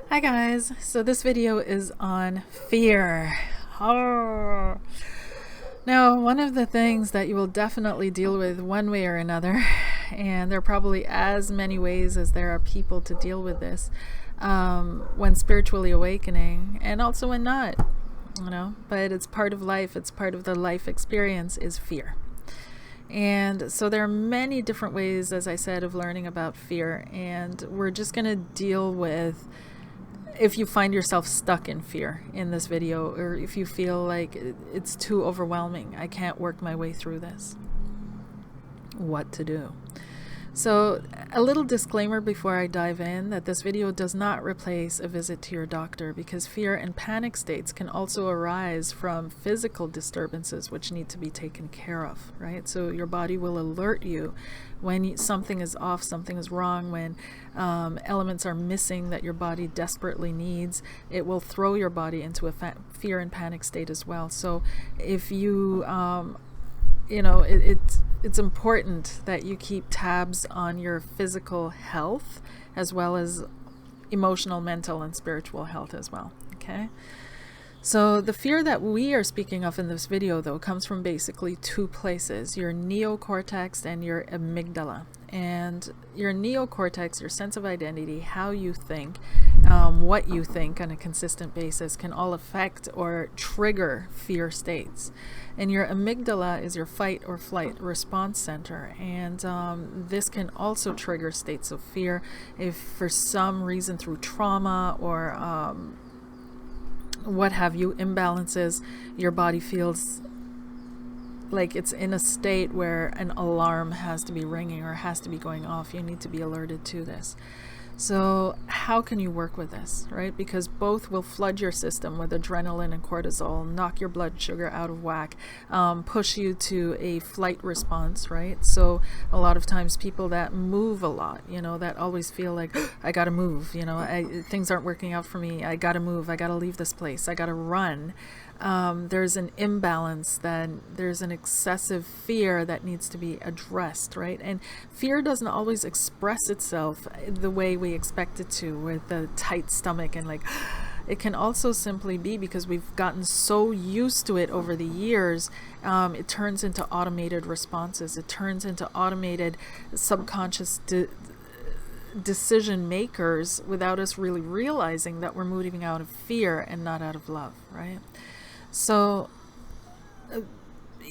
Hi guys, so this video is on fear. Oh. Now, one of the things that you will definitely deal with one way or another, and there are probably as many ways as there are people to deal with this when spiritually awakening, and also when not, but it's part of life, it's part of the life experience, is fear. And so there are many different ways, as I said, of learning about fear, and we're just going to deal with if you find yourself stuck in fear in this video, or if you feel like it's too overwhelming, I can't work my way through this, what to do. So a little disclaimer before I dive in that this video does not replace a visit to your doctor, because fear and panic states can also arise from physical disturbances which need to be taken care of, right? So your body will alert you when something is off, something is wrong, when elements are missing that your body desperately needs. It will throw your body into a fear and panic state as well. So if you it's important that you keep tabs on your physical health as well as emotional, mental, and spiritual health as well. Okay. So the fear that we are speaking of in this video, though, comes from basically two places: your neocortex and your amygdala. And your neocortex, your sense of identity, how you think, what you think on a consistent basis, can all affect or trigger fear states. And your amygdala is your fight or flight response center, and this can also trigger states of fear if for some reason, through trauma or what have you, imbalances, your body feels like it's in a state where an alarm has to be ringing or has to be going off. You need to be alerted to this. So how can you work with this, right? Because both will flood your system with adrenaline and cortisol, knock your blood sugar out of whack, push you to a flight response, right? So a lot of times people that move a lot, that always feel like, I gotta move, things aren't working out for me, I gotta move, I gotta leave this place, I gotta run. There's an imbalance, then there's an excessive fear that needs to be addressed, right? And fear doesn't always express itself the way we expect it to, with the tight stomach and it can also simply be because we've gotten so used to it over the years. It turns into automated responses. It turns into automated subconscious decision makers without us really realizing that we're moving out of fear and not out of love, right? So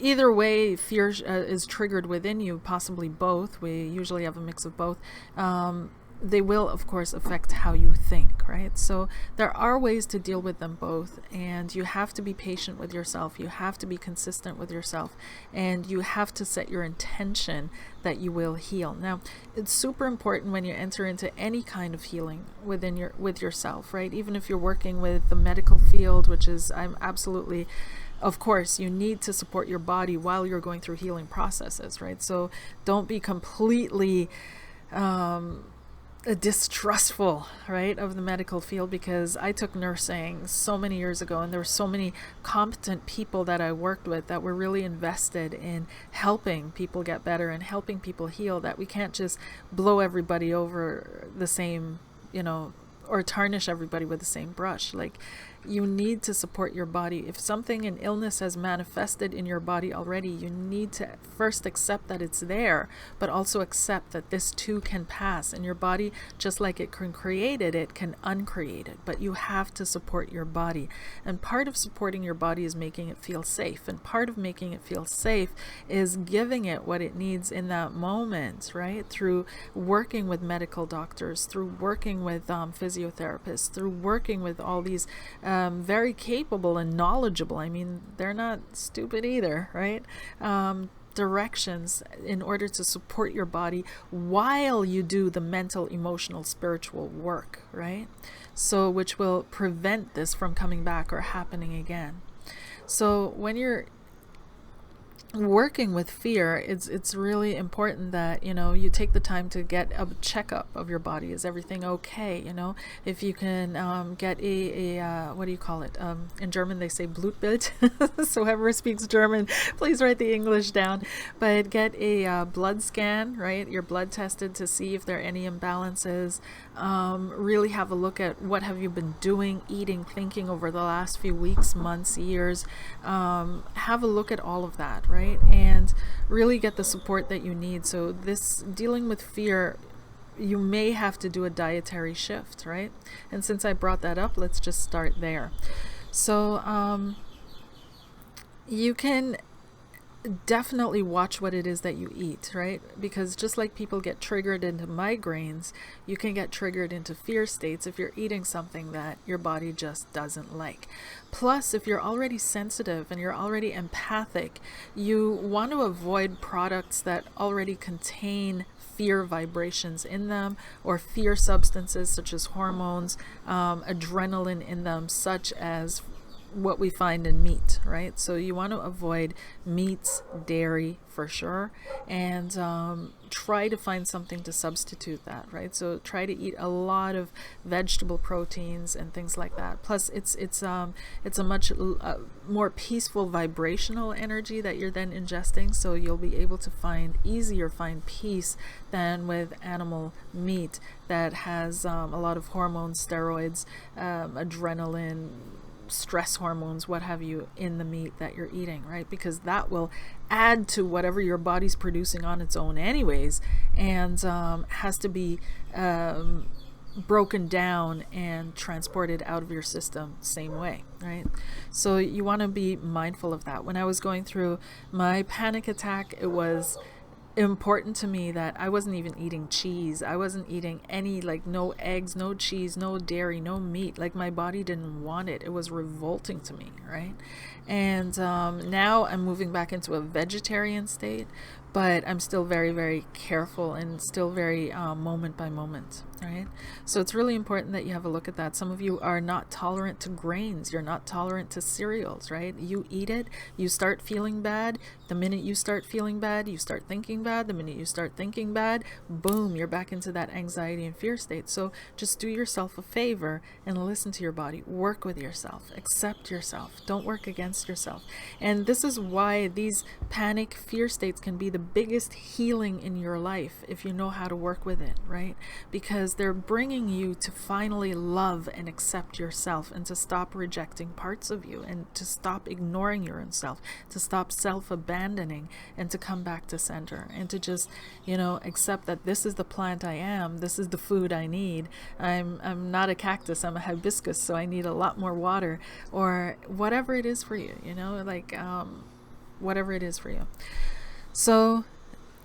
either way, fear is triggered within you, possibly both. We usually have a mix of both. They will, of course, affect how you think, right? So there are ways to deal with them both, and you have to be patient with yourself. You have to be consistent with yourself, and you have to set your intention that you will heal. Now, it's super important when you enter into any kind of healing with yourself, right? Even if you're working with the medical field, which is, I'm absolutely, of course, you need to support your body while you're going through healing processes, right? So don't be completely distrustful, right, of the medical field, because I took nursing so many years ago, and there were so many competent people that I worked with that were really invested in helping people get better and helping people heal, that we can't just blow everybody over the same, or tarnish everybody with the same brush. You need to support your body. If something, an illness, has manifested in your body already, you need to first accept that it's there, but also accept that this too can pass. And your body, just like it can create it, it can uncreate it. But you have to support your body. And part of supporting your body is making it feel safe. And part of making it feel safe is giving it what it needs in that moment, right? Through working with medical doctors, through working with physiotherapists, through working with all these very capable and knowledgeable, they're not stupid either, right? Directions in order to support your body while you do the mental, emotional, spiritual work, right? So which will prevent this from coming back or happening again. So when you're working with fear, it's really important that, you know, you take the time to get a checkup of your body. Is everything okay? You know, if you can get a what do you call it, in German they say Blutbild. So whoever speaks German, please write the English down. But get a blood scan, right? Your blood tested to see if there are any imbalances. Really have a look at what have you been doing, eating, thinking over the last few weeks, months, years. Have a look at all of that, right? And really get the support that you need. So this dealing with fear, you may have to do a dietary shift, right? And since I brought that up, let's just start there. So you can definitely watch what it is that you eat, right? Because just like people get triggered into migraines, you can get triggered into fear states if you're eating something that your body just doesn't like. Plus, if you're already sensitive and you're already empathic, you want to avoid products that already contain fear vibrations in them, or fear substances such as hormones, adrenaline in them, such as what we find in meat, right? So you want to avoid meats, dairy for sure, and try to find something to substitute that, right? So try to eat a lot of vegetable proteins and things like that. Plus, it's a much more peaceful vibrational energy that you're then ingesting, so you'll be able to find peace than with animal meat that has a lot of hormones, steroids, adrenaline, stress hormones, what have you, in the meat that you're eating, right? Because that will add to whatever your body's producing on its own anyways, and has to be broken down and transported out of your system same way, right? So you want to be mindful of that. When I was going through my panic attack, it was important to me that I wasn't even eating cheese. I wasn't eating any, like, no eggs, no cheese, no dairy, no meat. Like, my body didn't want it. It was revolting to me, right? And now I'm moving back into a vegetarian state, but I'm still very, very careful and still very moment by moment, right? So it's really important that you have a look at that. Some of you are not tolerant to grains. You're not tolerant to cereals, right? You eat it, you start feeling bad. The minute you start feeling bad, you start thinking bad. The minute you start thinking bad, boom, you're back into that anxiety and fear state. So just do yourself a favor and listen to your body. Work with yourself. Accept yourself. Don't work against yourself. And this is why these panic fear states can be the biggest healing in your life if you know how to work with it, right? Because they're bringing you to finally love and accept yourself, and to stop rejecting parts of you, and to stop ignoring your own self, to stop self-abandoning, and to come back to center, and to just, you know, accept that this is the plant I am, this is the food I need. I'm not a cactus, I'm a hibiscus, so I need a lot more water, or whatever it is for you, you know, like whatever it is for you. So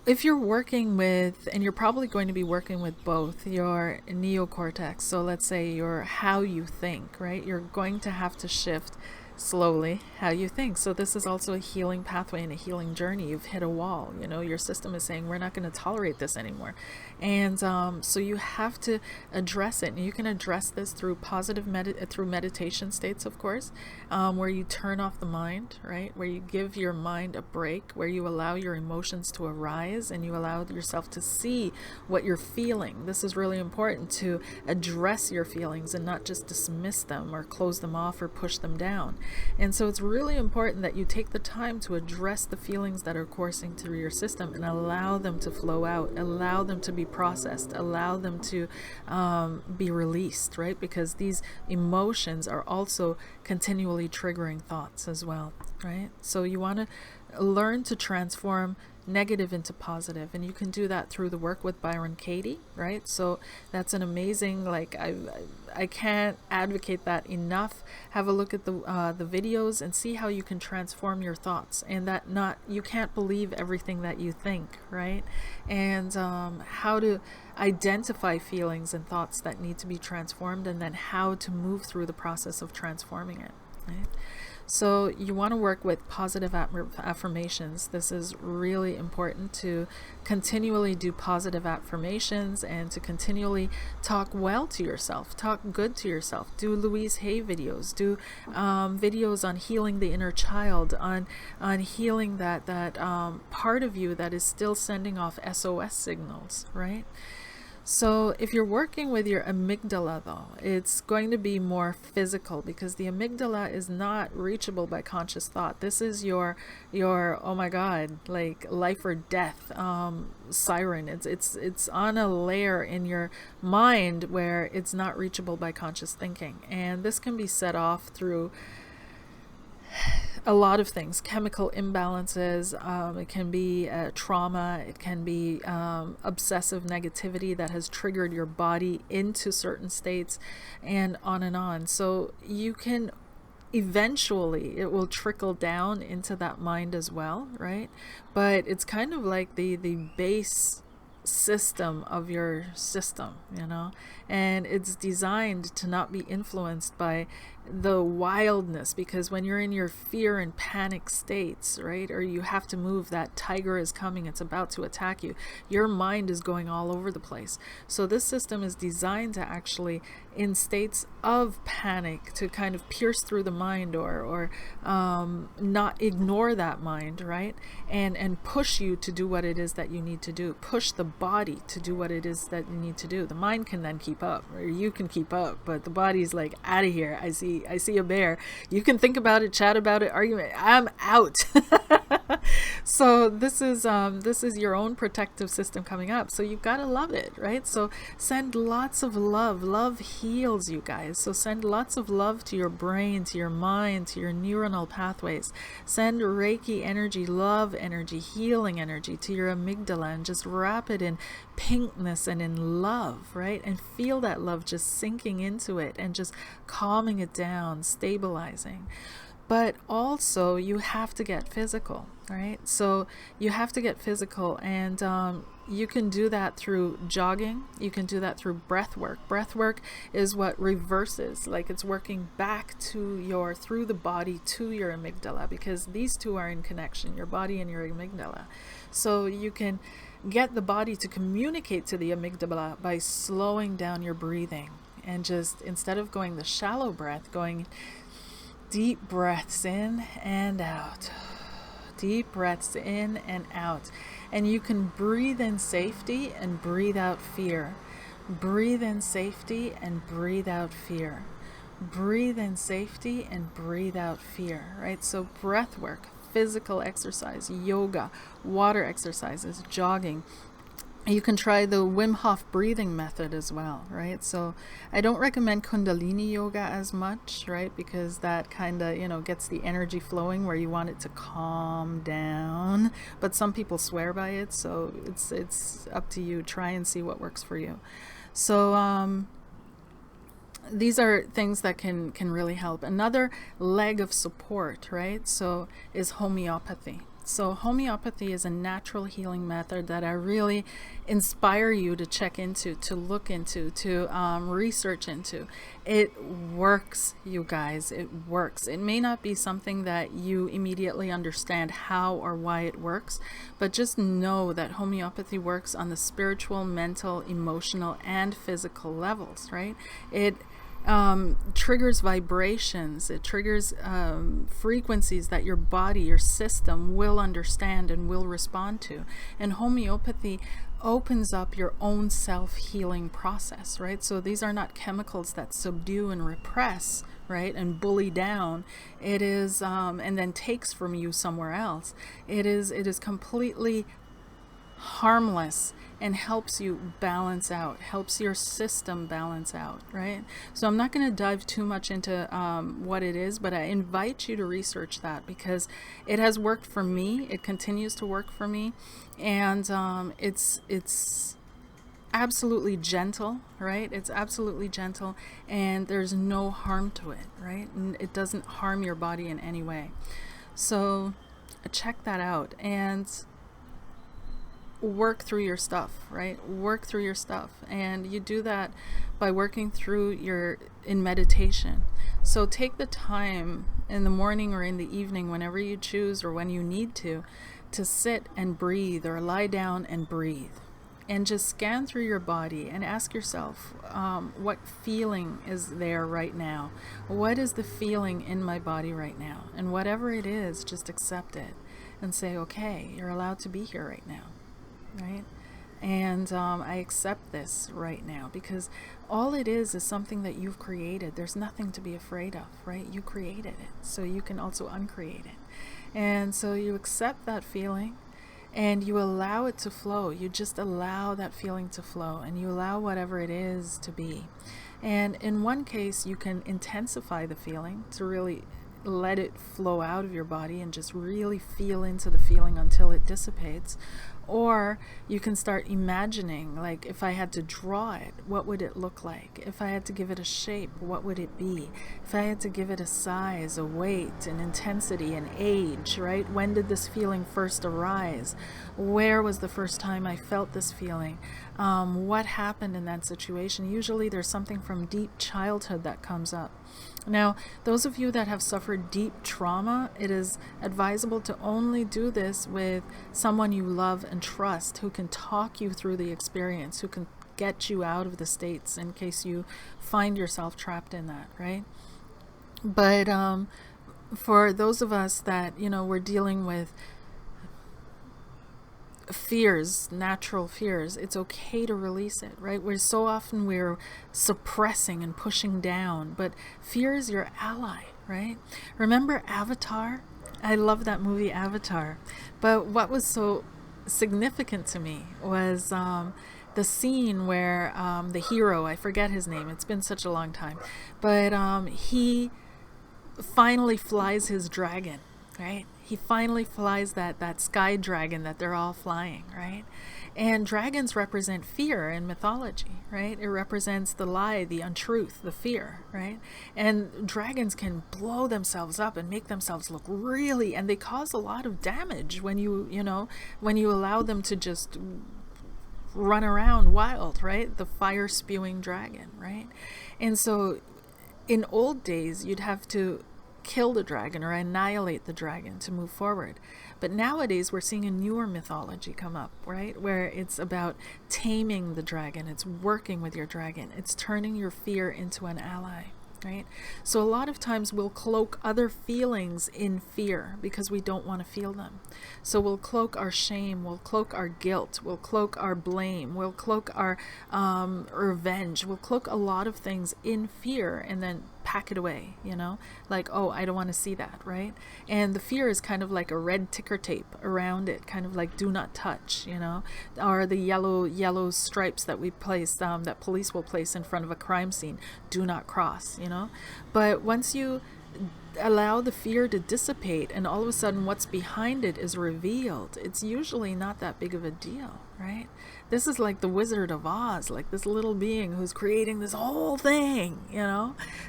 if you're working with, and you're probably going to be working with both your neocortex, so let's say your how you think, right? You're going to have to shift slowly how you think. So this is also a healing pathway and a healing journey. You've hit a wall, you know, your system is saying we're not going to tolerate this anymore. And so you have to address it. And you can address this through through meditation states, of course, where you turn off the mind, right? Where you give your mind a break, where you allow your emotions to arise and you allow yourself to see what you're feeling. This is really important, to address your feelings and not just dismiss them or close them off or push them down. And so it's really important that you take the time to address the feelings that are coursing through your system and allow them to flow out, allow them to be processed, allow them to be released, right? Because these emotions are also continually triggering thoughts as well, right? So you want to learn to transform negative into positive, and you can do that through the work with Byron Katie, right? So that's an amazing, like, I can't advocate that enough. Have a look at the videos and see how you can transform your thoughts, and that you can't believe everything that you think, right? And how to identify feelings and thoughts that need to be transformed, and then how to move through the process of transforming it, right? So you want to work with positive affirmations. This is really important, to continually do positive affirmations and to continually talk well to yourself, talk good to yourself. Do Louise Hay videos, do videos on healing the inner child, on healing that part of you that is still sending off SOS signals, right? So if you're working with your amygdala, though, it's going to be more physical, because the amygdala is not reachable by conscious thought. This is your oh my God, like life or death siren. It's on a layer in your mind where it's not reachable by conscious thinking, and this can be set off through a lot of things: chemical imbalances, it can be trauma, it can be obsessive negativity that has triggered your body into certain states, and on and on. So you can eventually, it will trickle down into that mind as well, right? But it's kind of like the base system of your system, you know, and it's designed to not be influenced by the wildness, because when you're in your fear and panic states, right, or you have to move, that tiger is coming, it's about to attack you, your mind is going all over the place. So this system is designed to actually, in states of panic, to kind of pierce through the mind, or not ignore that mind, right, and push you to do what it is that you need to do, push the body to do what it is that you need to do. The mind can then keep up, or you can keep up, but the body's like, out of here, I see a bear. You can think about it, chat about it, argument, I'm out. So this is your own protective system coming up, so you've got to love it, right? So send lots of love. Love heals, you guys. So send lots of love to your brain, to your mind, to your neuronal pathways. Send Reiki energy, love energy, healing energy to your amygdala, and just wrap it in pinkness and in love, right? And feel that love just sinking into it and just calming it down, stabilizing. But also you have to get physical, right? So you have to get physical, and you can do that through jogging. You can do that through breath work. Breath work is what reverses, like it's working back to through the body to your amygdala, because these two are in connection, your body and your amygdala. So you can get the body to communicate to the amygdala by slowing down your breathing, and just, instead of going the shallow breath, going deep breaths in and out, deep breaths in and out. And you can breathe in safety and breathe out fear. Breathe in safety and breathe out fear. Breathe in safety and breathe out fear, right? So breath work, physical exercise, yoga, water exercises, jogging. You can try the Wim Hof breathing method as well, right? So I don't recommend Kundalini yoga as much, right? Because that kind of, gets the energy flowing where you want it to calm down. But some people swear by it, so it's up to you. Try and see what works for you. So these are things that can really help. Another leg of support, right? So is homeopathy. So homeopathy is a natural healing method that I really inspire you to check into, to look into, to research into. It works, you guys. It works. It may not be something that you immediately understand how or why it works, but just know that homeopathy works on the spiritual, mental, emotional, and physical levels, right? It triggers vibrations, it triggers frequencies that your body, your system will understand and will respond to. And homeopathy opens up your own self-healing process, right? So these are not chemicals that subdue and repress, right, and bully down. It is and then takes from you somewhere else. It is completely harmless and helps you balance out, helps your system balance out, right? So I'm not going to dive too much into what it is, but I invite you to research that, because it has worked for me. It continues to work for me, and it's absolutely gentle, right? It's absolutely gentle, and there's no harm to it, right? And it doesn't harm your body in any way. So check that out and work through your stuff, right? Work through your stuff. And you do that by working through in meditation. So take the time in the morning or in the evening, whenever you choose or when you need to sit and breathe or lie down and breathe. And just scan through your body and ask yourself, what feeling is there right now? What is the feeling in my body right now? And whatever it is, just accept it and say, okay, you're allowed to be here right now, right? And I accept this right now, because all it is something that you've created. There's nothing to be afraid of, right? You created it, so you can also uncreate it. And so you accept that feeling, and you allow it to flow. You just allow that feeling to flow, and you allow whatever it is to be. And in one case, you can intensify the feeling to really let it flow out of your body and just really feel into the feeling until it dissipates. Or you can start imagining, like, if I had to draw it, what would it look like? If I had to give it a shape, what would it be? If I had to give it a size, a weight, an intensity, an age, right? When did this feeling first arise? Where was the first time I felt this feeling? What happened in that situation? Usually there's something from deep childhood that comes up. Now, those of you that have suffered deep trauma, it is advisable to only do this with someone you love and trust, who can talk you through the experience, who can get you out of the states in case you find yourself trapped in that, right? But for those of us that, we're dealing with fears, natural fears, it's okay to release it, right? We're suppressing and pushing down, but fear is your ally, right? Remember Avatar? I love that movie Avatar. But what was so significant to me was the scene where the hero, I forget his name, it's been such a long time, but he finally flies his dragon, right? He finally flies that sky dragon that they're all flying, right? And dragons represent fear in mythology, right? It represents the lie, the untruth, the fear, right? And dragons can blow themselves up and make themselves look really, and they cause a lot of damage when when you allow them to just run around wild, right? The fire spewing dragon, right? And so in old days, you'd have to kill the dragon or annihilate the dragon to move forward. But nowadays we're seeing a newer mythology come up, right? Where it's about taming the dragon, it's working with your dragon, it's turning your fear into an ally, right? So a lot of times we'll cloak other feelings in fear because we don't want to feel them. So we'll cloak our shame, we'll cloak our guilt, we'll cloak our blame, we'll cloak our revenge, we'll cloak a lot of things in fear and then pack it away, like, oh, I don't want to see that, right? And the fear is kind of like a red ticker tape around it, kind of like do not touch, or the yellow stripes that we place, that police will place in front of a crime scene, do not cross, But once you allow the fear to dissipate and all of a sudden what's behind it is revealed, it's usually not that big of a deal, right? This is like the Wizard of Oz, like this little being who's creating this whole thing,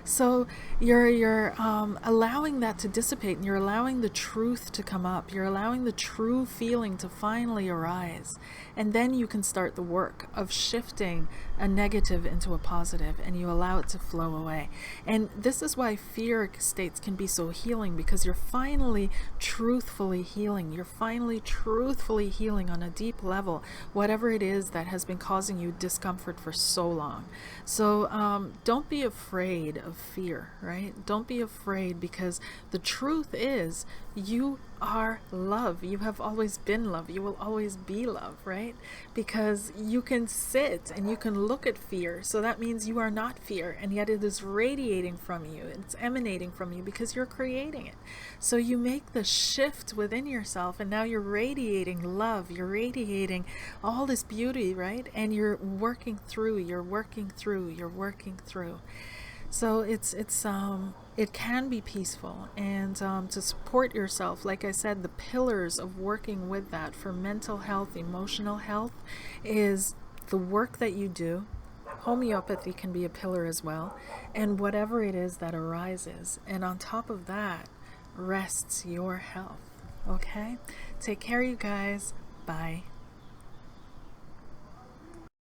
So you're allowing that to dissipate, and you're allowing the truth to come up. You're allowing the true feeling to finally arise. And then you can start the work of shifting a negative into a positive, and you allow it to flow away. And this is why fear states can be so healing, because you're finally truthfully healing. You're finally truthfully healing on a deep level, whatever it is that has been causing you discomfort for so long. So don't be afraid of fear, right? Don't be afraid, because the truth is you are love. You have always been love. You will always be love, right? Because you can sit and you can look at fear. So that means you are not fear, and yet it is radiating from you. It's emanating from you because you're creating it. So you make the shift within yourself, and now you're radiating love. You're radiating all this beauty, right? And you're working through. So it can be peaceful, and to support yourself, like I said, the pillars of working with that for mental health, emotional health, is the work that you do. Homeopathy can be a pillar as well, and whatever it is that arises. And on top of that rests your health. Okay? Take care, you guys. Bye.